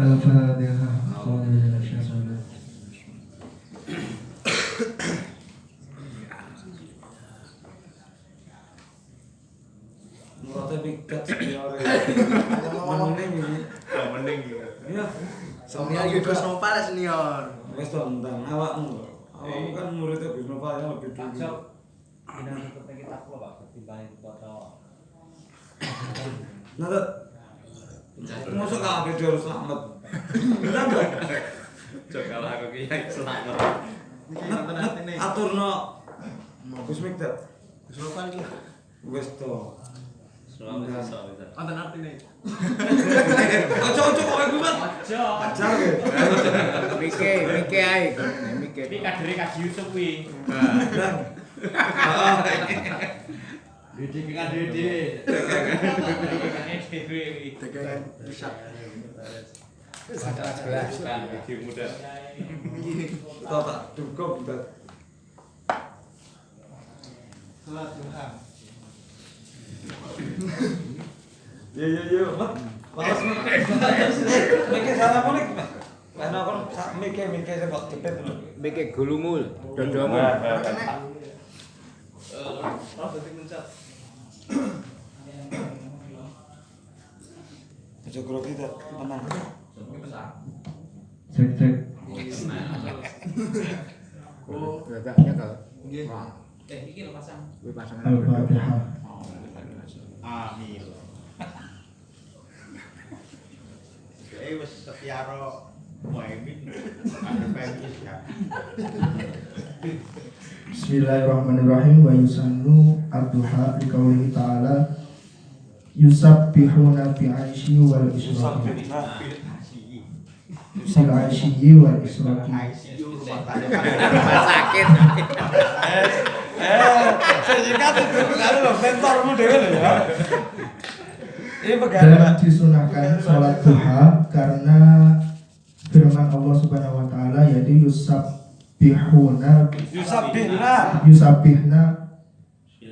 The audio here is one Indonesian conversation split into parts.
Al-Fatihah. Murate piket senior. Mending iki. Mending iki. Iya. Senior iki Gus Nopal senior. Wis to tentang awakmu. Awakmu kan muridnya Gus Nopal yang lebih dulu. Cocok. Ini untuk kita aku Pak ketimbang foto. Nah, masuk gak ada harus selamat. Benar enggak? Cok kalau aku kiai selamat. Aturno Gus Mikdad. Gus Nopal iki. Wis to. Selamat bisa. Wonten artine. Ojo kok gue kan. Ojo. Ajar ge. Mike ae. Mike. Iki kadere Kaji Yusuf kuwi. Dede kan dede. Tekan bisa. Sangat jelas kan iki muda. Tak cukup Mikdad. Salat Tuhan. Yo, Mat. Males Mat. Mikir salah monik. Lah aku mikir sing kok cepet. Mike gulumul. Dodomu. Ojo grogi ta, tenang. Cek. Oh, dadaknya kalau nggih. Iki lho pasang. Kuwi pasangan. Al-Fatihah. Amin. Wis setiaro Muhammad ada pemis kan. Bismillahirrahmanirrahim. Wa yusannu ad-duha liqaulihi ta'ala yusabbihuna bi'aishi wal israqi bil aishi wal israqi. Rumah sakit. Sejika itu lho mentormu dhewe lho ya. Ini Dan pegangan. disunahkan sholat duha karena firman Allah Subhanahu wa taala yaitu yusabbihuna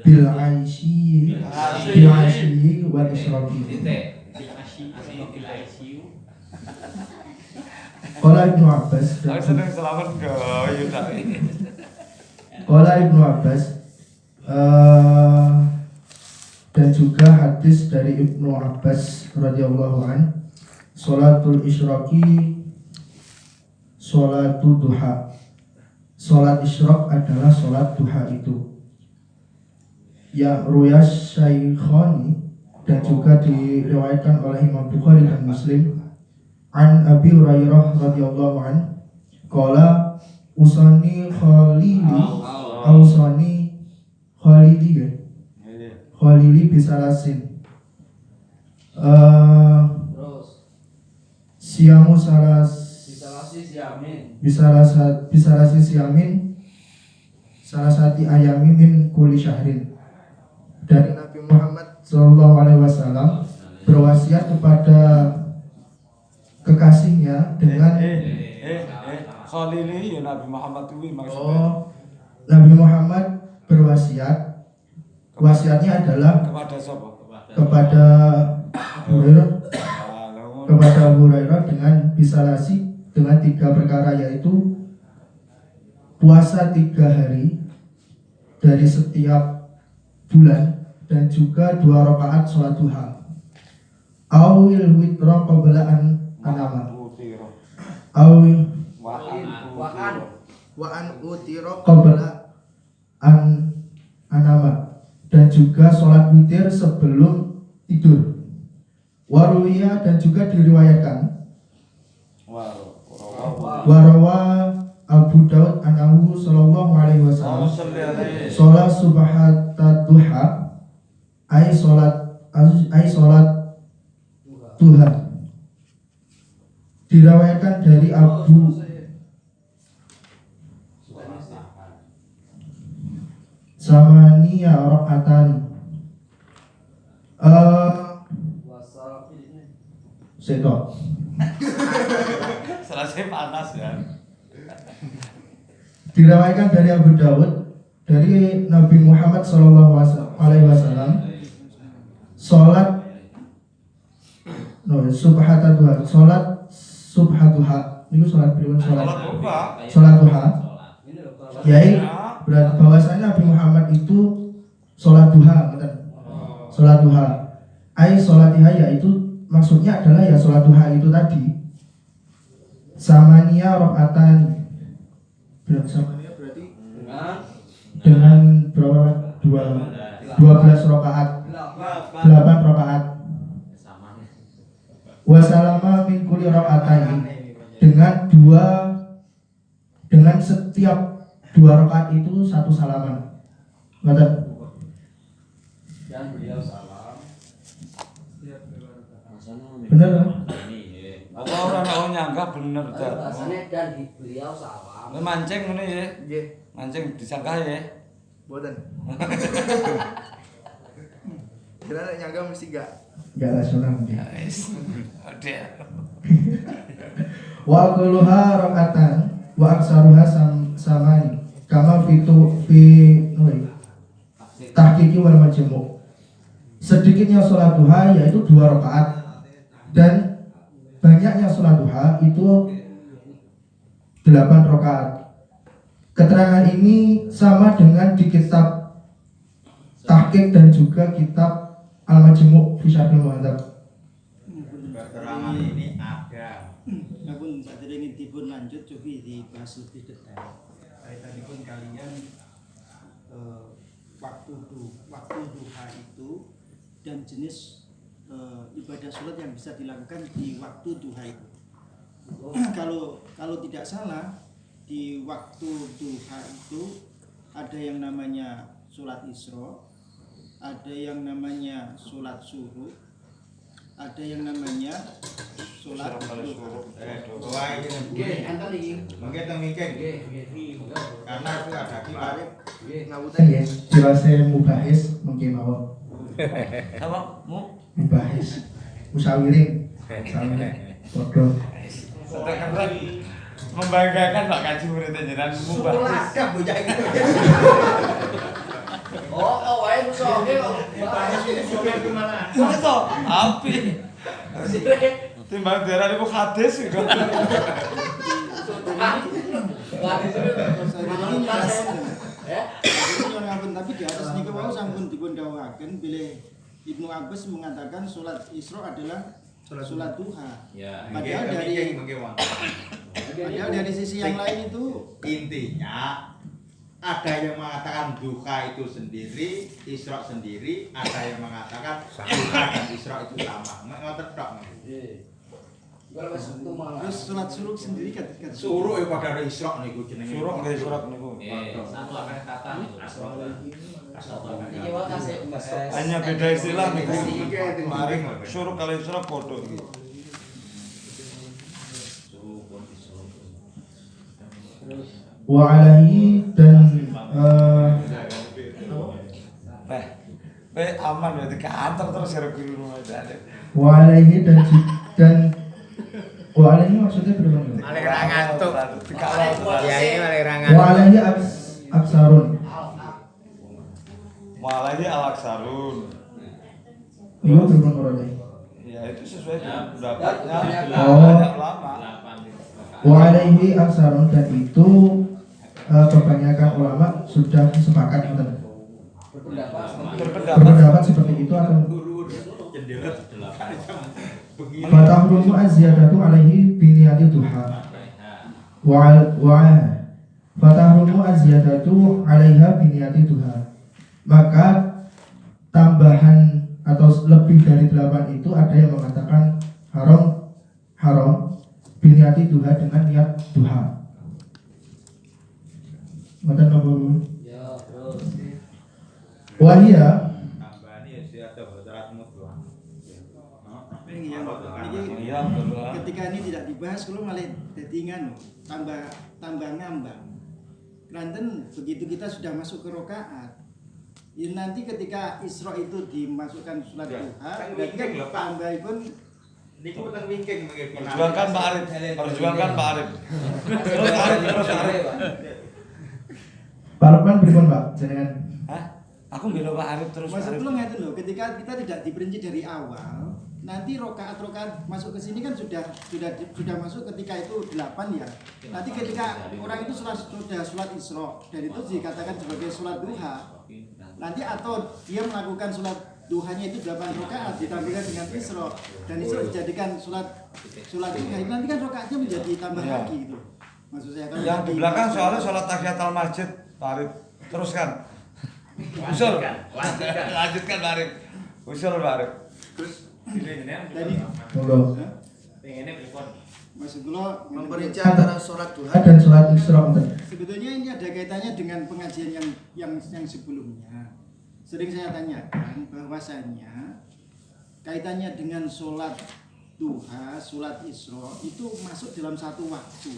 bil aishi wal israqi. Qala Ibnu Abbas Aku seneng selamat gawe tak. Qala Ibnu Abbas dan juga hadis dari Ibnu Abbas radhiyallahu an, sholatul isyraqi sholatul duha. Sholat isyraq adalah sholat duha itu. Ya ruyas syaikhani dan juga diriwayatkan oleh Imam Bukhari dan Muslim an Abi Hurairah radhiyallahu an qala usani khalili ausani khalili kan Khalili bisalasin Terus siamu bisalasi siamin salasati ayami min kulli syahrin. Dari Nabi Muhammad SAW berwasiat kepada kekasihnya dengan Khalili ya Nabi Muhammad itu maksudnya. Nabi Muhammad berwasiat, wasiatnya adalah Kepada siapa? kepada Abu Hurairah dengan bisalasi dengan 3 perkara, yaitu puasa 3 hari dari setiap bulan dan juga 2 rakaat sholat duha. Awil witra qabla an anama. Awil Wa an utira qabla an anama, dan juga sholat witir sebelum tidur. Waruya dan juga diriwayatkan warawa Abu Daud anahu sallallahu alaihi wasallam sholat subhata duha ay sholat duha. Diriwayatkan dari Abu Samania rakaatan. Seto. Selesai panas ya. Diriwayatkan dari Abu Dawud dari Nabi Muhammad SAW sholat subhata duha, salat subhat duha. Niku salat pripun Salat salat? duha. Salat duha. Ini loh kalau Yai berarti bahwasanya Nabi Muhammad itu salat duha, ngoten. Salat duha. Ai salatiha yaitu maksudnya adalah ya salat duha itu tadi. Samania rakaatan. Berarti samania berarti dengan berapa? 12 rakaat. 8 rakaat. Wasalama min kulli rakaatain, dengan setiap 2 rakaat itu 1 salaman. Ngoten. dan beliau salam. Bener kan? Apa ora nek nyangka bener dah. Bahasanya dan beliau salam. Mancing ngene ya. Nggih, Mancing disangka ya. mboten. Kira nyangka mesti enggak rasional mungkin. Wis. Udah. Wa kulluha rakaatan wa aksaruha samani kama fi tahqiqi wal majmu'. Sedikitnya sholat duha yaitu 2 rakaat dan banyaknya sholat duha itu 8 rakaat. Keterangan ini sama dengan di kitab tahqiq dan juga kitab al-majmu' fi syarhil muhadzab. Keterangan ini ada. Namun saat ini dipun lanjut coba dibahas lebih detail. Kaitanipun kalian waktu duha itu dan jenis ibadah sholat yang bisa dilakukan di waktu duha itu. Kalau tidak salah di waktu duha itu ada yang namanya sholat isra, ada yang namanya sholat suruh, ada yang namanya sholat duha. Doa ini Oke, enten iki. mungkin teng mikir Nggih. karena itu ada kitab. Ngawutan ya, dirasa mubahis mungkin mau Apa? Mu? mubahis musawirin bodoh. Keren. Membanggakan Pak Kaji murid jenengan mubah. Ada bocah itu. Oh, wae musoge kok. Kok iso? Api. Timbang daerah niku hadis kok. Tapi di atas niku wau sampun dipun dawuhaken bilih Ibnu Abbas mengatakan sholat Isra adalah sholat duha. Ya, Padahal dari sisi yang lain itu intinya ada yang mengatakan duha itu sendiri, Isra sendiri, ada yang mengatakan duha dan Isra itu sama. Ngoten tok. Kalau wis metu malah. terus sholat suruh sendiri kan Suruh ya pada Isra niku jenenge. Suruh nggih surat niku. Satu akeh kata nih. Iki wae kasih Hanya beda istilah niku. Iki maring. Suruh kali surat padha iki. Wa alaihi dan Aman ya di kantor terus karo guru rumah aja. wa alaihi dan wa alaihi maksudnya berapa? Malah ra ngantuk. Kiai malah ra Wa ngantuk. alaihi aksarun. Malah ini alaksarun. Iya berapa orang? Ya itu sesuai dengan pendapatnya Oh. banyak ulama. Wa alaihi aksarun dan itu kebanyakan ulama sudah sepakat ngoten. Berpendapat seperti itu atau Jendela 8 jam. Begini. fatahrumu az-ziyadatu alaihi biniyati duha. Fatahrumu az-ziyadatu alaiha biniyati duha. Maka tambahan atau lebih dari 8 itu ada yang mengatakan haram biniyati duha dengan niat duha. Ngoten napa? Ya, terus. Wahia Tambahane ya siate bocorat mutlak. Iya betul. ketika ini tidak dibahas kalau malah jadi tambah ngambang. Ranten begitu kita sudah masuk ke rokaat, ya nanti ketika Isra itu dimasukkan sholat duha, berarti kan tambah pun Niku teng wingking mengke Perjuangkan Pak Arif. Perjuangkan Pak Arif. Terus Arif. Pak Lukman pripun Pak jenengan? Hah? Aku bela Pak Arif terus. maksud Arif. lu ngerti loh, ketika kita tidak diperinci dari awal, nanti rokaat masuk ke sini kan sudah masuk ketika itu 8 ya. Nanti ketika orang itu sudah sholat Isra dan itu dikatakan sebagai sholat duha. Nanti atau dia melakukan sholat duhanya itu 8 rakaat ditambahkan dengan Isra dan Isra dijadikan sholat duha. Nanti kan rakaatnya menjadi tambah lagi gitu. Maksud saya kan Yang di belakang soalnya sholat tahiyatul masjid, Pak Arif. Teruskan. Usul. Lanjutkan Pak Arif. Usul Pak Arif. Terus tadi Monggo. pengennya telepon. maksud kula Memperinci antara sholat duha dan sholat isra. sebetulnya ini ada kaitannya dengan pengajian yang sebelumnya. Sering saya tanyakan bahwasanya kaitannya dengan sholat duha, sholat isra itu masuk dalam satu waktu.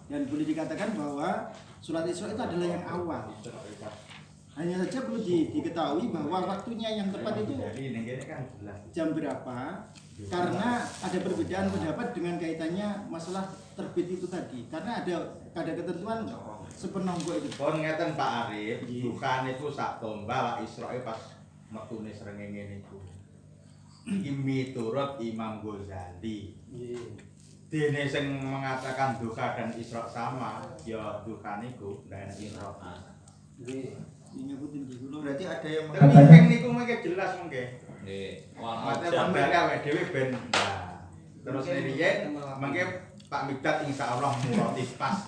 Dan boleh dikatakan bahwa sholat isra itu adalah yang awal. Hanya saja perlu diketahui bahwa waktunya yang tepat itu jam berapa, karena ada perbedaan pendapat dengan kaitannya masalah terbit itu tadi. Karena ada ketentuan sepenonggo itu. Pun ngeten Pak Arif, bukan itu sak tombal Isra pas metune srengenge niku. Iki miturut Imam Ghazali. Dene sing mengatakan duha dan Isra sama, ya duha niku ndak Isra. Ngikutin di kula. Berarti ada yang Katanya- mengatakan niku mengke jelas mengke. Nggih. Mate sampeyan awake dhewe ben nah. Terus riyen mengke Pak Mikdad insyaallah mulai pas.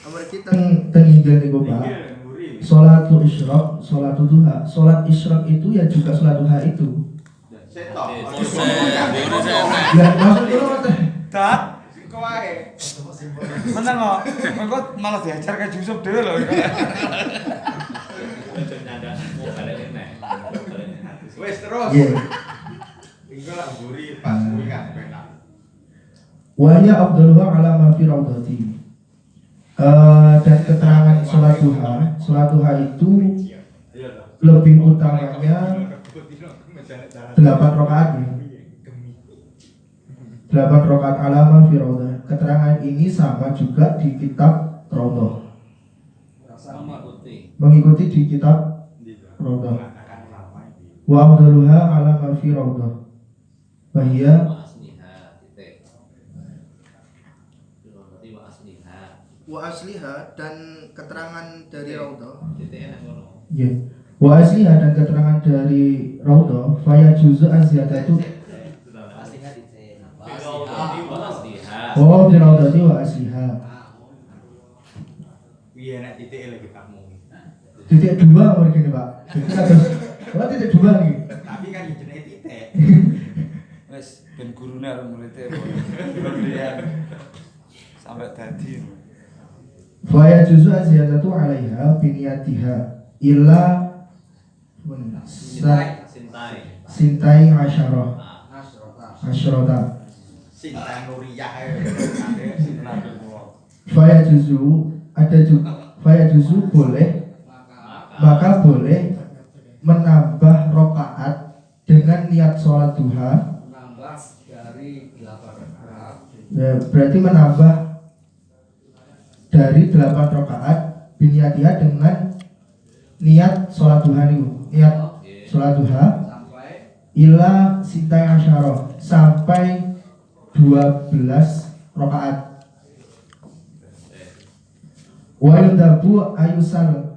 Amargi teng inggil niku Pak. Sholatul isyraq, sholatul duha. Sholat isyraq itu ya juga sholat duha itu. Setok. Ya maksud kula teh. Dat, Kok wae. meneng kok. Engko malah diajar ke Yusuf dhewe lho. Wes terus. Iya. Tinggal lak mburi pas kuwi kan penak. Wa ya afdaluha ala ma fi raudhati. Dan keterangan sholat duha itu lebih utamanya 8 rakaat ya. 8 rakaat alama fi raudhah. Keterangan ini sama juga di kitab Raudhah. Sama putih. Mengikuti di kitab Raudhah. Wa afdaluha alama fi raudhah. Wa hiya Wa asliha titik. Berarti wa asliha. wa asliha dan keterangan dari Raudhah. Titiknya nang ngono. Ya. Wa asliha dan keterangan dari Raudhah faya juzu azyadatu. Aslinya titik. Wa asliha. Oh, di Raudhah wa asliha. Piye nek titike lagi kamu. Titik 2 mungkin Pak. Kita terus. Oh, titik 2 nih. Tapi kan jenenge titik. Wes ben gurune arep muridé. Berlian. Sampai dadi. Faya juzu azyadatu alaiha biniyatiha illa Sintai. sintai asyarah asyrota. Sinta Nuriyah ae. Sinta Faya juzu boleh, maka boleh menambah rokaat dengan niat sholat duha. Menambah dari 8 rakaat. Ya, berarti menambah dari 8 rakaat biniyatiha dengan niat sholat duha nih, niat sholat duha Sampai ila sintai asyarah sampai 12 rakaat. Wa yundabu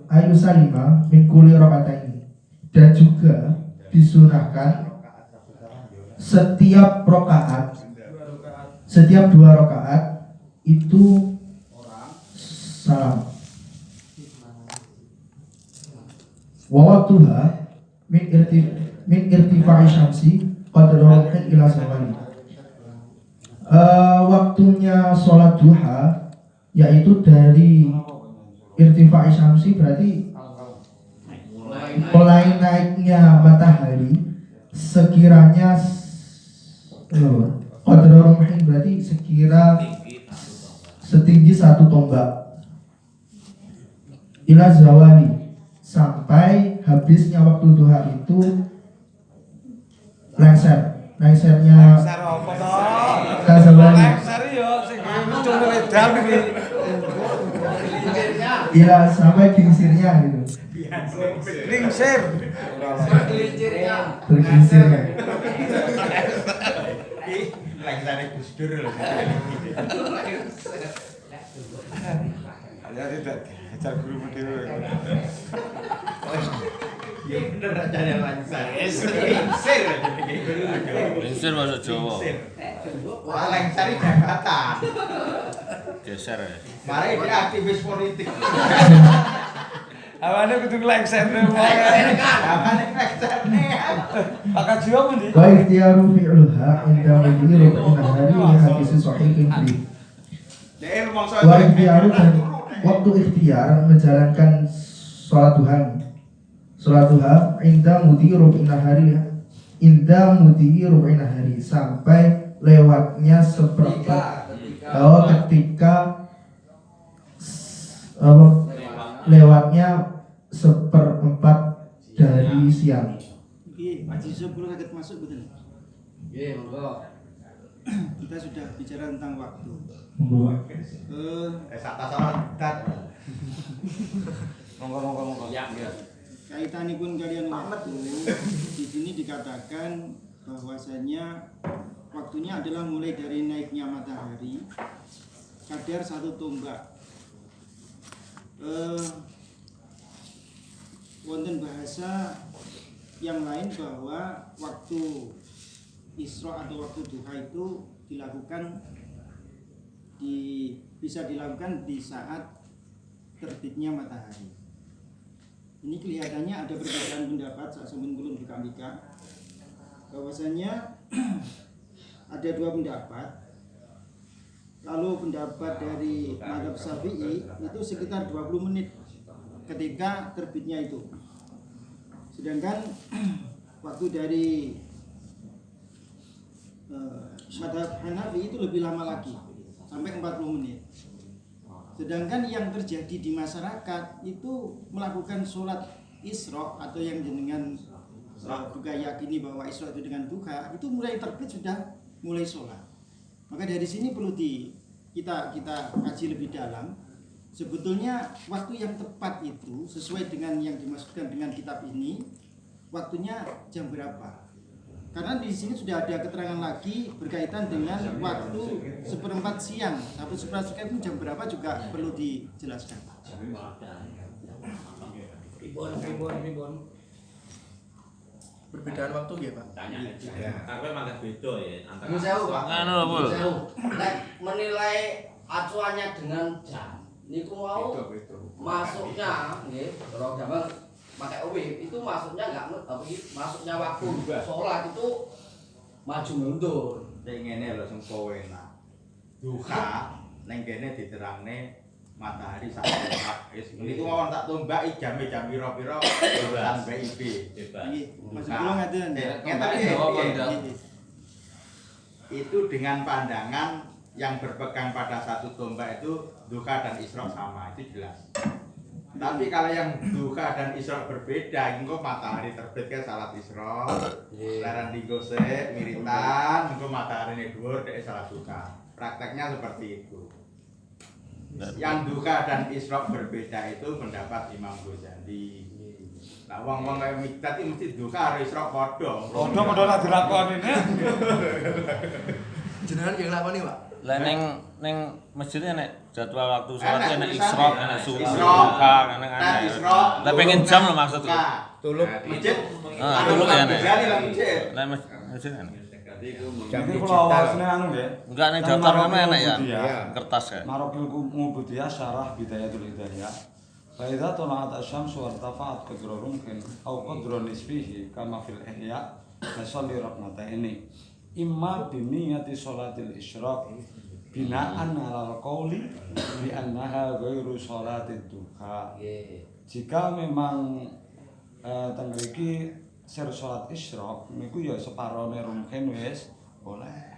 ayusalima min kulli rakaatain, dan juga disunahkan setiap rakaat, setiap 2 rakaat itu salam. Wa waktuha min irtifa'i syamsi qadra ila zawali. Waktunya sholat duha yaitu dari irtifa'i syamsi, berarti mulai naiknya matahari sekiranya qadra rumhin, berarti sekira setinggi 1 tombak, ila zawali, sampai habisnya waktu duha itu lengsernya Lengser apa to? kazawali, Lengser yo sing muncul wedang iki. ila sampai kingsirnya gitu, Lingsir. berkingsirnya. Lengsane Gus Dur lho. Ya tidak ajar guru dhewe. Ya bener aja yang langsar. Sir. Lingsir masuk Jawa. Wah, lengsar iki jabatan. Geser ya. Mari dia aktivis politik. Awane kudu lengser wong. Apane lengsar nih? Pakai jiwa pundi? Wa ikhtiyaru fi'luha inda mudiri nahari li hadis sahihin fi. Dia rumangsa Wa ikhtiyaru dan waktu ikhtiar menjalankan sholat duha. Sholat duha inda mudiri nahari sampai lewatnya seperempat. Ketika lewatnya seperempat dari siang. Oke, Haji Sobro kaget masuk betul. Nggih, monggo. Kita sudah bicara tentang waktu. Sata salat dat. Monggo. Ya. Kaitanipun kalian waktu, di sini dikatakan bahwasanya waktunya adalah mulai dari naiknya matahari kadar 1 tombak. Wonten bahasa yang lain bahwa waktu Isra atau waktu duha itu bisa dilakukan di saat terbitnya matahari. Ini kelihatannya ada perbedaan pendapat saat sebelum belum buka bahwasanya ada 2 pendapat. Lalu pendapat dari mazhab Syafi'i itu sekitar 20 menit ketika terbitnya itu. Sedangkan waktu dari mazhab Hanafi itu lebih lama lagi, sampai 40 menit. Sedangkan yang terjadi di masyarakat itu melakukan sholat Isra atau yang dengan juga yakini bahwa Isra itu dengan duha, itu mulai terbit sudah mulai sholat. Maka dari sini perlu kita kaji lebih dalam. Sebetulnya waktu yang tepat itu sesuai dengan yang dimaksudkan dengan kitab ini, waktunya jam berapa? Karena di sini sudah ada keterangan lagi berkaitan dengan waktu seperempat siang. Sampai seperempat siang itu jam berapa juga perlu dijelaskan. Ribon. Perbedaan waktu ya Pak? Tanya aja. Aku emang beda ya antara. Ini jauh Pak. Anu lho, Bu. Nek menilai acuannya dengan jam, niku mau masuknya nggih, kalau gambar pakai UW itu masuknya masuknya waktu sholat itu maju mundur. Nek ngene lho sing enak. Duha ning kene diterangne matahari sak tombak. Wis niku mawon tak tombaki jam-jam pira-pira urusan BIP. Nggih, maksud kula ngaten. Itu dengan pandangan yang berpegang pada satu tombak itu duha dan isra sama, itu jelas. Tapi kalau yang duha dan isra berbeda, engko matahari terbit ke salat isra, laran digosek miritan, engko matahari ne dhuwur dek salat duha. Prakteknya seperti itu. Yang duha dan isra berbeda itu pendapat Imam Ghazali. Nah, wong-wong kaya Mikdad iki mesti duha karo isra padha. Padha ora dilakoni ne. Jenengan yang lakoni Pak? Lah ning masjid nek jadwal waktu sholat enak tulisannya. Isra, enak subuh, Isra. enak Nah, Isra. Lah pengen jam lho maksudku. Nah, Tuluk. masjid. Tuluk ya nek. Ghazali lah masjid. Lah masjid enak. Jam kula awasne anu nggih. Enggak ning daftar ngono enak ya. Kertas ya. Marokil Mubudiyah syarah Bidayatul Hidayah. Fa idza tala'at asy-syamsu wa irtafa'at qadru rumhin aw qadru nisfihi kama fil ihya nasalli rak'ataini. Imma bi niyyati sholatil isyraq bina'an 'alal qawli bi annaha ghairu sholatid duha. Jika memang teng mriki sir sholat isyraq niku ya separone rumhin wis boleh.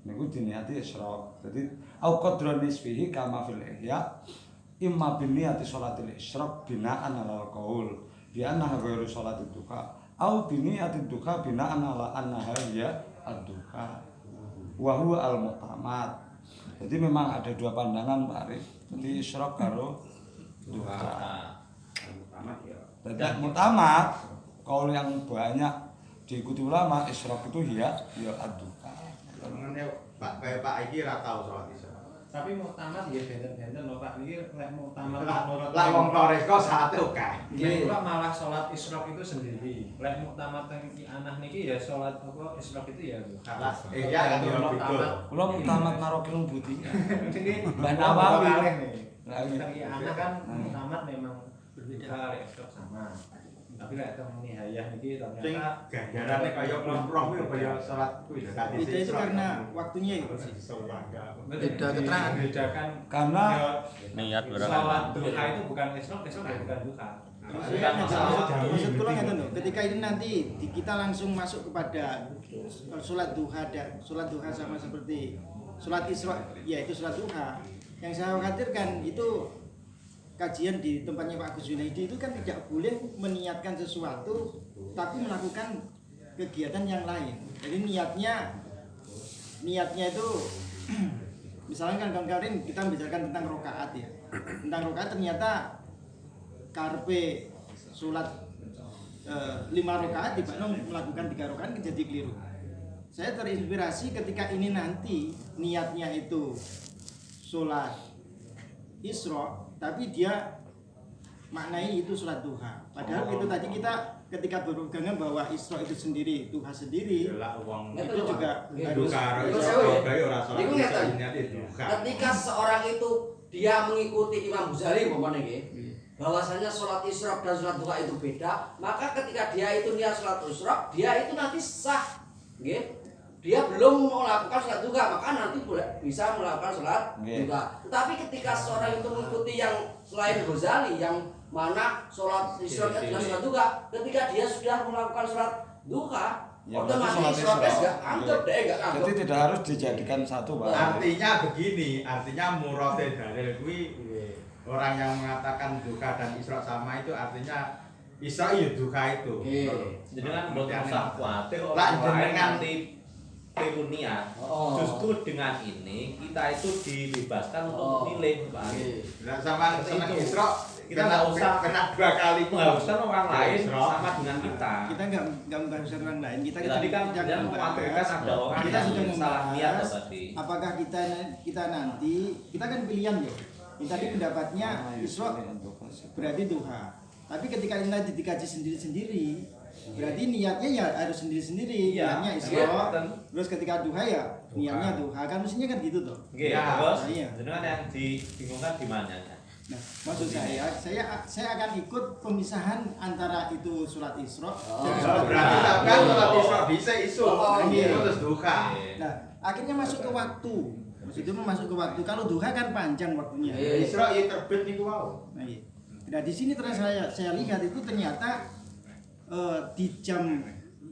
Niku diniati isyraq. Dadi au qadru nisfihi kama fil ihya imma bi niyyati sholatil isyraq bina'an 'alal qaul bi annaha ghairu sholatid duha au bi niyyati duha bina'an 'ala annaha hiya ad-duha wa huwa al-mu'tamad. Jadi memang ada 2 pandangan Pak Arif. Jadi isyraq karo duha. Jadi mutamad kaul yang banyak diikuti ulama isyraq itu ya ad-duha. Mengenai Pak iki ra tau sholat isya. Tapi muktamad ya benten-benten lho Pak. Iki lek muktamad menurut Lah wong Toreko saate oke. Nggih, kula malah salat isyraq itu sendiri. Lek muktamad teng anak niki ya salat apa isyraq itu ya. Lah iya kan yo beda. Kula muktamad Marokil Budi. Niki Mbak Nawawi. Lah iki anak kan muktamad memang berbeda lek isyraq sama. Tapi lek teng nihayah niki Sing ternyata ganjarane kaya plong-plong kuwi kaya salat kuwi lho. Beda itu karena waktunya itu. beda keterangan bedakan Karena niat berarti. salat duha itu bukan isyraq ya bukan duha. Maksud kula ngeten lho, ketika ini nanti kita langsung masuk kepada sholat duha dan sholat duha sama seperti sholat isra, yaitu sholat duha. Yang saya khawatirkan itu kajian di tempatnya Pak Gus Junaidi itu kan tidak boleh meniatkan sesuatu tapi melakukan kegiatan yang lain. Jadi niatnya itu misalnya kan kemarin kita membicarakan tentang rokaat ya. Tentang rokaat ternyata karpe sholat 5 rakaat tiba-tiba melakukan 3 rakaat jadi keliru. Saya terinspirasi ketika ini nanti niatnya itu sholat isra tapi dia maknai itu sholat duha. Padahal itu tadi kita ketika berpegangan bahwa isra itu sendiri, duha sendiri, itu juga harus ketika seorang itu dia mengikuti Imam Ghazali bahwasanya sholat isyraq dan sholat duha itu beda, maka ketika dia itu niat sholat isyraq, dia itu nanti sah, dia belum melakukan sholat duha, maka nanti bisa melakukan sholat duha. Tetapi ketika seorang itu mengikuti yang selain Ghazali, yang mana sholat isyraq dan sholat duha, ketika dia sudah melakukan sholat duha, ya, otomatis isyraqnya enggak anggap deh, enggak anggap. jadi tidak harus dijadikan satu, Pak. Artinya begini, artinya murate dalil kuwi orang yang mengatakan duha dan isra sama itu artinya isra ya duha itu. Jadi kan mboten usah kuwatir Lah, orang lain jenengan- nanti keliru niat. Justru dengan ini kita itu dibebaskan untuk memilih, Pak. Lah sama Seperti seneng itu. isra Kita nggak usah kena 2 kali mengharuskan orang lain Isra. sama dengan kita. kita nggak mengharuskan orang lain. Kita Tadi kan tidak dia mengatakan ada orang kita yang sudah salah niat membahas tadi. apakah kita nanti kita kan pilihan ya. Ini tadi pendapatnya isra berarti duha. Tapi ketika ini nanti dikaji sendiri-sendiri, berarti niatnya ya harus sendiri-sendiri. Iya. Niatnya isra, terus ketika duha ya niatnya duha. Kan mestinya kan gitu toh. Oke, Ya, Bos. iya. Jenengan yang dibingungkan di mana? Nah, maksud saya akan ikut pemisahan antara itu sholat isra dan sholat Berarti duha. kan sholat isra bisa isu. Iya. Terus duha. Nah, akhirnya masuk ke waktu. Itu masuk ke waktu. Kalau duha kan panjang waktunya. Isra ya terbit niku wau. Nah, iya. Nah, di sini terus saya lihat itu ternyata di jam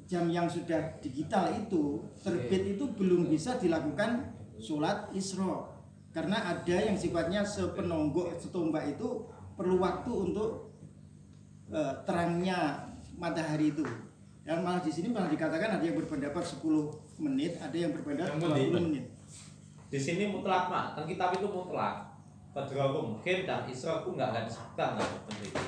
yang sudah digital itu terbit itu belum bisa dilakukan sholat isra karena ada yang sifatnya sepenonggok setombak itu perlu waktu untuk terangnya matahari itu. Dan malah di sini malah dikatakan ada yang berpendapat 10 menit, ada yang berpendapat 20 menit. Di sini mutlak, Mak. Kan kitab itu mutlak. Qadruhum mungkin dan israku enggak disebutkan lah seperti itu.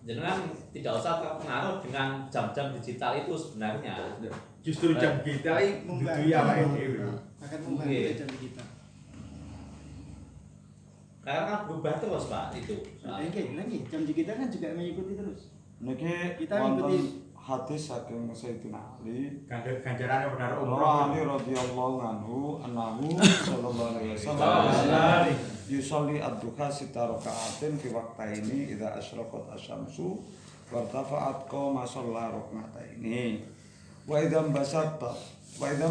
Jangan tidak usah terpengaruh dengan jam-jam digital itu sebenarnya. Justru jam kita iki dudu ya wae dhewe. Akan membantu Iya. jam kita. Karena kan berubah terus, Pak, itu. Lagi jam kita kan juga mengikuti terus. Niki Kita wonten ikuti- hadis saking Sayyidina Ali Ganjarane benar Allah Ali radhiyallahu anhu annahu sallallahu alaihi wasallam yusolli ad-duha sita raka'atin fi waqtaini idza asyraqat asy-syamsu wa irtafa'at qama shalla rak'ataini wa idza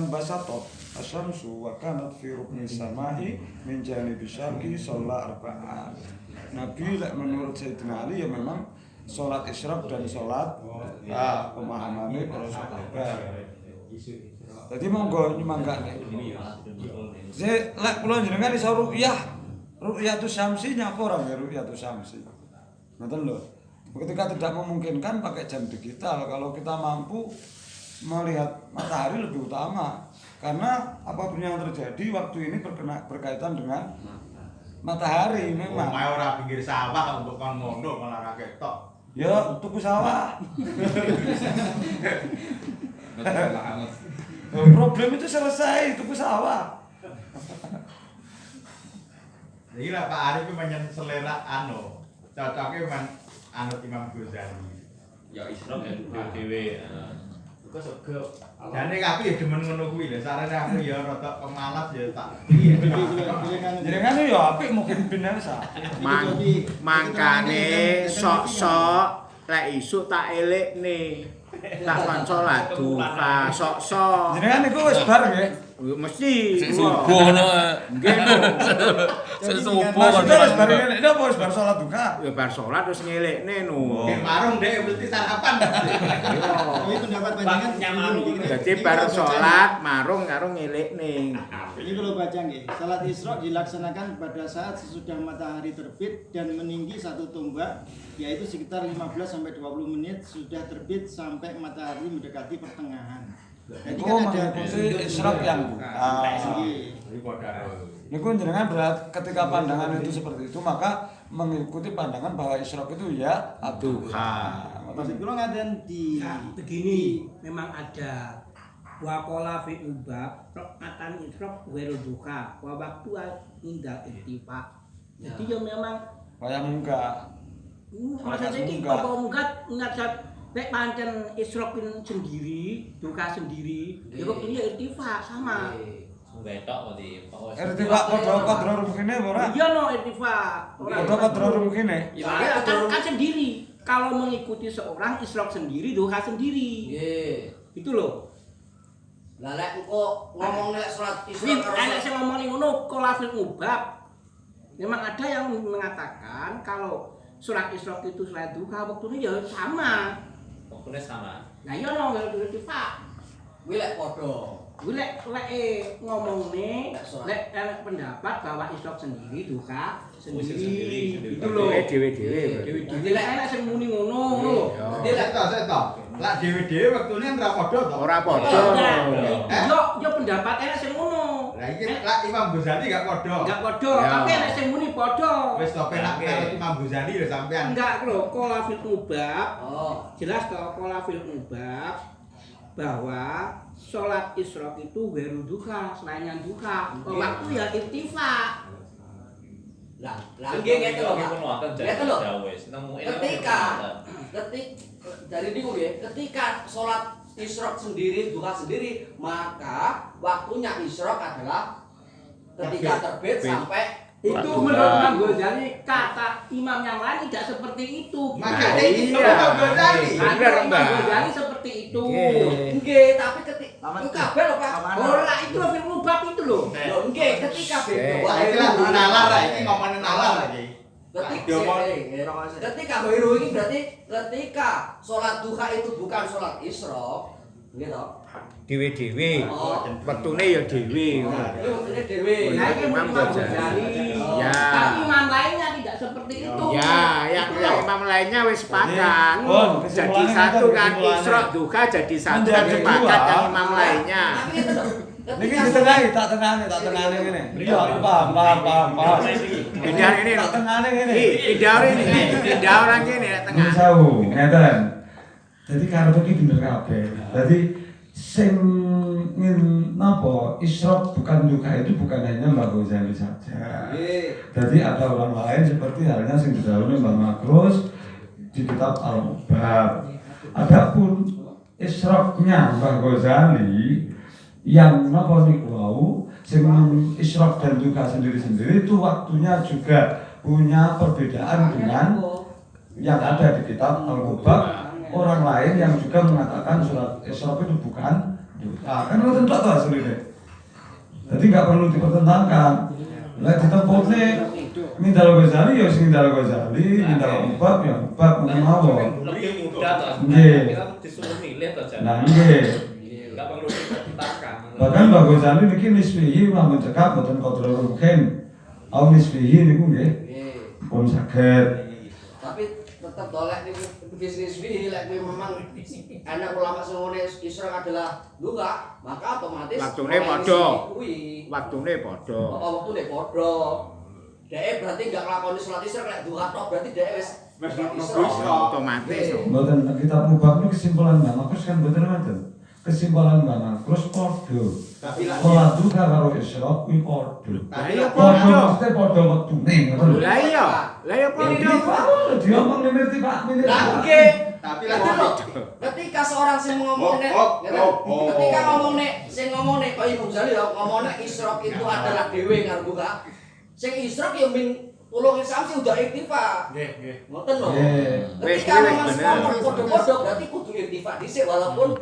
basatat asy-syamsu wa kanat fi rukni samai min janibi syarqi shalla arba'an. Nabi menurut Sayyidina Ali ya memang sholat isyraq dan sholat pemahamannya para sahabat. Jadi monggo nyemangga nih. Saya lek kula jenengan iso ru'yatus syamsi nyapa ora ya ru'yatus syamsi. Ngoten lho. Ketika tidak memungkinkan pakai jam digital, kalau kita mampu melihat matahari lebih utama. Karena apapun yang terjadi waktu ini berkaitan dengan matahari memang. Omahe ora pinggir sawah untuk kon mondok malah ra ketok. Ya tuku sawah. Problem itu selesai, tuku sawah. Jadi lah Pak Arif menyen selera cocoknya memang anut Imam Ghazali. Ya Isra ya dhewe. Kok sego. Jane aku ya demen ngono kuwi lho, sarane aku ya rada pemalas ya tak. Jenengan yo apik mungkin binasa. Mangkane sok-sok lek isuk tak elekne. Tak kon salat duha sok-sok. Jenengan niku wis bar nggih. Mesti Subuh ngono. nggih lho. Subuh Maksudnya wis bar ngelek apa wis bar salat duha? Ya bar salat terus ngelekne no. Di warung dek mesti sarapan. Ini pendapat panjenengan dadi bar salat marung karo ngelekne. Ini kalau baca nggih, salat Isra dilaksanakan pada saat sesudah matahari terbit dan meninggi satu tombak, yaitu sekitar 15 sampai 20 menit sudah terbit sampai matahari mendekati pertengahan. Jadi kan ada mengikuti isyraq yang niku jenengan berat ketika pandangan itu seperti itu maka mengikuti pandangan bahwa isyraq itu ya duha. Maksud kula ngaten di begini memang ada waqala fi ubab raqatan isyraq ghairu duha wa waktu inda ittifaq. Jadi ya memang Kaya munggah. maksudnya iki kok munggah ngajak nek pancen isyraq sendiri, duha sendiri, ya kok ini irtifaq sama. Betok berarti. Irtifaq padha qadra rumkine apa ora? Iya no irtifaq. Padha qadra rumkine. Ya kan sendiri. Kalau mengikuti seorang isyraq sendiri, duha sendiri. Nggih. Itu loh. Lah lek engko ngomong nek salat Isra Ini karo enak sing ngomong ngono kolafil mubab. Memang ada yang mengatakan kalau surat Isra itu salat duha waktunya ya sama. Waktunya sama. Nah iya no kalau Pak. kuwi lek padha. Kuwi lek ngomongne lek enak pendapat bahwa Isra sendiri duha sendiri. Itu loh. dhewe-dhewe. Dewi lek enak sing muni ngono lho. Dadi lek seto. Lah dhewe-dhewe wektune ora padha to. Ora padha. Yo pendapat enak sing ngono. Lah iki lek Imam Ghazali gak padha. Enggak padha, tapi enak sing muni padha. Wis to penak karo Imam Ghazali lho sampean. Enggak lho, kolafil mubab. Oh. Jelas toh kolafil mubab bahwa sholat isyraq itu ghairu duha, selainnya duha. Waktu ya irtifaq. Lah nggih ngeten lho, Pak. Ngeten lho. Ketika dari niku nggih, ketika sholat isyraq sendiri, duha sendiri, maka waktunya isyraq adalah ketika terbit sampai Itu menurut Imam Ghazali, kata imam yang lain tidak seperti itu. Makanya iki Imam Ghazali. Imam Ghazali seperti itu. nggih, tapi ketika itu kabeh lho, Pak. Ora itu fil mubab itu loh. Lho nggih, ketika beda. Wah, iki lah nalar lah iki ngomongin nalar lagi. Ketika ghairu ini berarti ketika sholat duha itu bukan sholat isra, gitu. Dhewe-dhewe. Oh. Wektune ya dhewe. Ini maksudnya dewi. Nah, ini Imam Ghazali. Ya. Tapi imam lainnya tidak seperti itu. Ya, yang imam lainnya wis sepakat. Bon, Jadi kesimpulannya satu kan, kan kesimpulannya. Isra duha jadi satu kan Menjadi sepakat dua. yang imam lainnya. Tapi itu loh. Niki ditengahi, tak tengane ngene. Iya, paham. Bidar ini tak tengane ngene. Pindah orang kene tengah. Sawu, ngeten. Jadi karep iki bener kabeh. Jadi sing napa isyraq bukan duka itu bukan hanya Mbak Ghazali saja. Jadi ada orang lain seperti halnya sing didhawuhi Mbak Makrus di kitab Al-Mubab. Adapun isyraqnya Mbak Ghazali yang napa niku wau sing isyraq dan duka sendiri-sendiri itu waktunya juga punya perbedaan dengan yang ada di kitab Al-Mubab. Orang lain yang juga mengatakan surat isyraq itu bukan duka. Kan itu tentu hasilnya. Jadi nggak perlu dipertentangkan. Lah ditempatne Mindal Ghazali ya sing Mindal Ghazali, Mindal Mubab ya Mubab mawon. lebih mudah toh. Nggih. Kita disuruh milih toh jadi. Nah nggih. Enggak perlu dipertentangkan. Bahkan Mbak Ghazali niki nisbihi wa mencekap boten qadra mungkin. Au nisbihi niku nggih. Pun saged. Tapi tetap dolek nih bisnis ini lek memang anak ulama semuanya isra adalah duka, maka otomatis Waktune padha. kuwi. Waktune padha. Waktune padha. Dhek berarti enggak nglakoni salat isra lek duha tok berarti dhek wis Wis Isra otomatis. Mboten kitab mubak niku kesimpulan Mbak Markus kan mboten ngoten. Kesimpulan Mbak Markus padha. Tapi lak Salat duha karo Isra kuwi padha. Tapi Lah, lak Padha maksudnya padha wektune ngoten lho. Lah iya padha. Diomong ngerti Pak Minir. Lah nggih. tapi Berarti lak loh, ketika seorang sing ngomong nek, ketika ngomong nek, sing ngomong nek kaya Imam Ghazali lho, ngomong nek Isra itu adalah dewe karo buka. Sing Isra ya min ulung Samsi udah iktifa. Nggih. Ngoten lho. Wis, Ketika wis, memang bener. ngomong podo-podo berarti kudu iktifa dhisik walaupun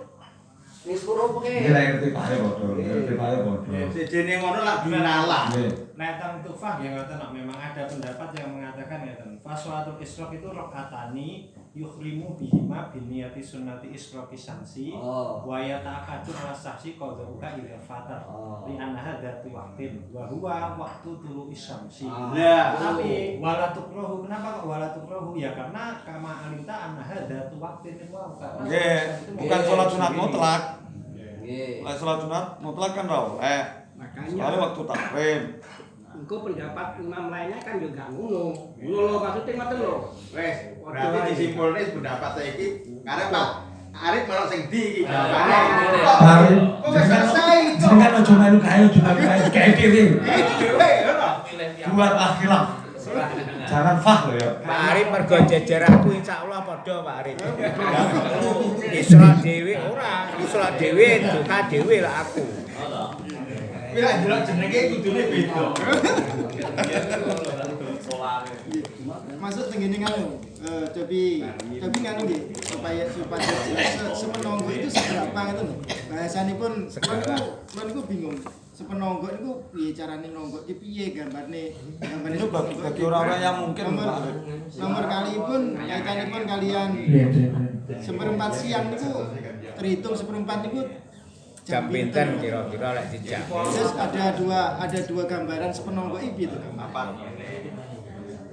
wis kurang Nggih peke. ngerti pae padha, ngerti pae padha. sejene ngono lak dinalah. Nggih. Nah, tentang tufah ya ngoten memang ada pendapat yang mengatakan ya faswalatul isyraq itu rakaatani yukhrimu bihima biniyati sunnati isyraqi syamsi Oh. wa yata'akkadu ala sahsi qadruha idza fatar Oh. li annaha dzatu waqtin wa huwa waqtu tulu isyamsi. Lah, Tapi wala tukrohu, kenapa kok wala tukrohu? Ya karena kama alimta annaha dzatu waqtin itu karena Nggih, bukan sholat sunat mutlak. Nggih. Lek sholat sunat mutlak kan ra oleh. Soalnya Makanya waktu takrim. engko pendapat imam lainnya kan juga ngono. Ngono lho maksudnya ngoten lho. wis berarti disimpulne pendapat saiki karena Pak Arif malah sing ndi iki. Arif, Kok wis selesai to. Jangan aja melu kae, kayak dhewe. Dhewe ngono. Buatlah khilaf. Jangan fah lo ya. Pak Arif mergo jejer aku insyaallah padha Pak Arif. Isra dhewe ora, isra dhewe, duka dhewe lah aku. Kuwi lak delok jenenge kudune beda. Masuk tengene nganu, tapi nganu nggih supaya sepenonggo itu seberapa gitu lho. Bahasanipun kulon niku bingung. Sepenonggo niku piye carane nonggo iki piye gambare Itu bagi orang-orang yang mungkin nomor kalipun kaitanipun kalian Iya. seperempat siang niku terhitung seperempat niku Jam pinten kira-kira lek dijak. Terus ada dua gambaran sepenonggo iki gitu.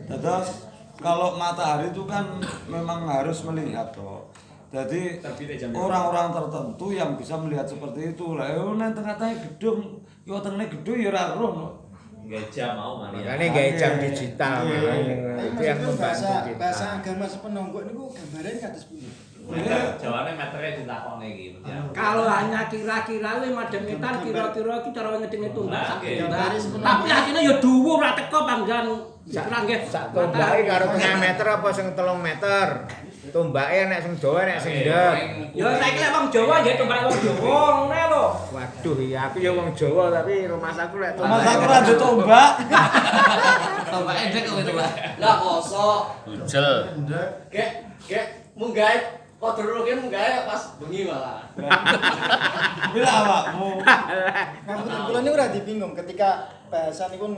Terus kalau matahari itu kan memang harus melihat toh. Jadi orang-orang tertentu yang bisa melihat seperti itu lah. Nang tengah-tengah gedung, yo tengene gedung ya ora roh. Gajah mau mari. Makanya gaya jam digital Iya. itu yang membantu kita. Bahasa agama sepenonggo niku gambaran kados pundi? Jawane meternya ditakoni iki. Kalau hanya kira-kira le mademitan kira-kira ki cara ngedenge tumbak sak Oke. tumbak. Tapi asline ya dhuwur ra teko panggan. Kira nggih. Sak tombake karo 3 meter apa sing 3 meter? Tombake nek sing dawa nek sing ndek. Ya saiki lek wong Jawa nggih tumbak wong Jawa ngene lho. Waduh iya aku ya wong Jawa tapi rumah saku lek Mas aku ora ada tombak. Tambah endek kok itu, Pak. Lah kosok. Ujel. Gek munggah kodro ki munggah pas bengi malah. Bila awakmu Ngapunten kula niku ora dibingung ketika bahasanipun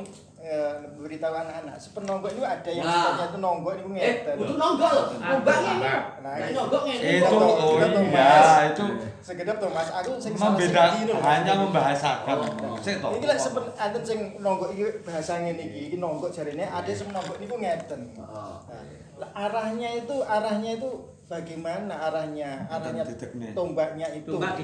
beritahu anak-anak sepenonggo itu ada yang Nah. sifatnya itu nonggo niku ngeten. Kudu nonggok lho. Munggah ngene. Nah, Nek nonggok ngene. itu oh iya itu sekedap to Mas aku sing salah membeda siji lho. hanya membahasakan. Sik toh. Iki lek enten sing nonggo iki bahasa ngene iki nonggo jarine ada sing nonggo niku ngeten. Nah, arahnya itu bagaimana arahnya Titiknya. tombaknya itu. Tombak